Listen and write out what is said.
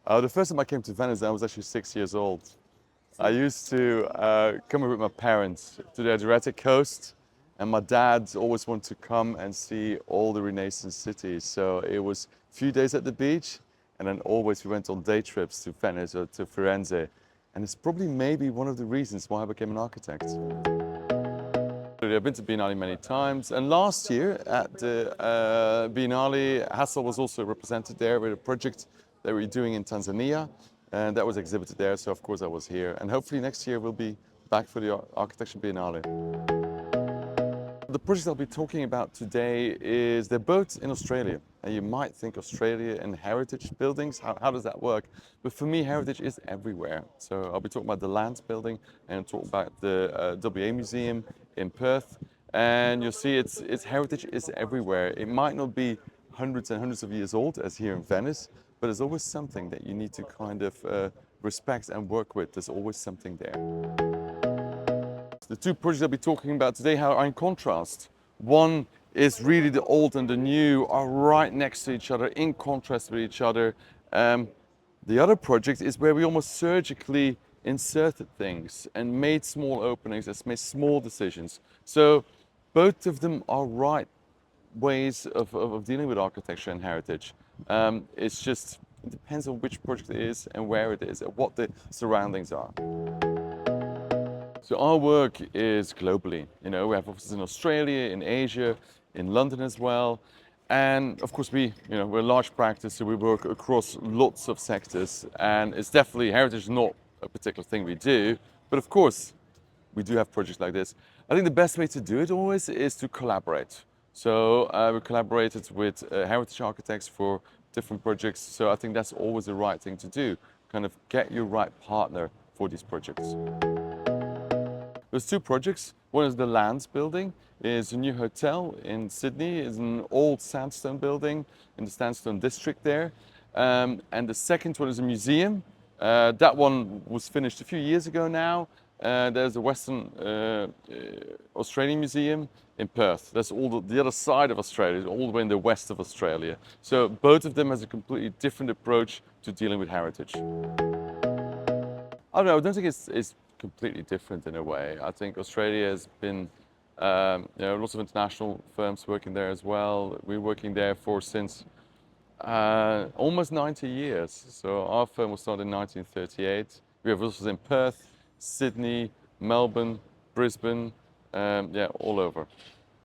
The first time I came to Venice, I was actually 6 years old. I used to come here with my parents to the Adriatic coast, and my dad always wanted to come and see all the Renaissance cities. So it was a few days at the beach, and then always we went on day trips to Venice or to Firenze. And it's probably maybe one of the reasons why I became an architect. I've been to Biennale many times, and last year at the Biennale, Hassell was also represented there with a project that we're doing in Tanzania, and that was exhibited there, so of course I was here. And hopefully next year we'll be back for the Architecture Biennale. The project I'll be talking about today is, they're both in Australia. And you might think Australia and heritage buildings, how does that work? But for me, heritage is everywhere. So I'll be talking about the Lands building and talk about the WA Museum in Perth. And you'll see its heritage is everywhere. It might not be hundreds and hundreds of years old as here in Venice, but there's always something that you need to kind of respect and work with. There's always something there. The two projects I'll be talking about today are in contrast. One is really the old and the new are right next to each other, in contrast with each other. The other project is where we almost surgically inserted things and made small openings and made small decisions. So both of them are right ways of dealing with architecture and heritage. It depends on which project it is and where it is and what the surroundings are. So our work is globally. We have offices in Australia, in Asia, in London as well. And of course we're a large practice, so we work across lots of sectors. And it's definitely, heritage is not a particular thing we do, but of course we do have projects like this. I think the best way to do it always is to collaborate. So we collaborated with heritage architects for different projects. So I think that's always the right thing to do. Kind of get your right partner for these projects. There's two projects. One is the Lands building. It's a new hotel in Sydney. It's an old sandstone building in the sandstone district there. And the second one is a museum. That one was finished a few years ago now. There's the Western Australian Museum in Perth. That's all the other side of Australia, all the way in the west of Australia. So both of them has a completely different approach to dealing with heritage. I don't think it's completely different in a way. I think Australia has been, lots of international firms working there as well. We're working there since almost 90 years. So our firm was started in 1938. We have offices in Perth, Sydney, Melbourne, Brisbane, all over.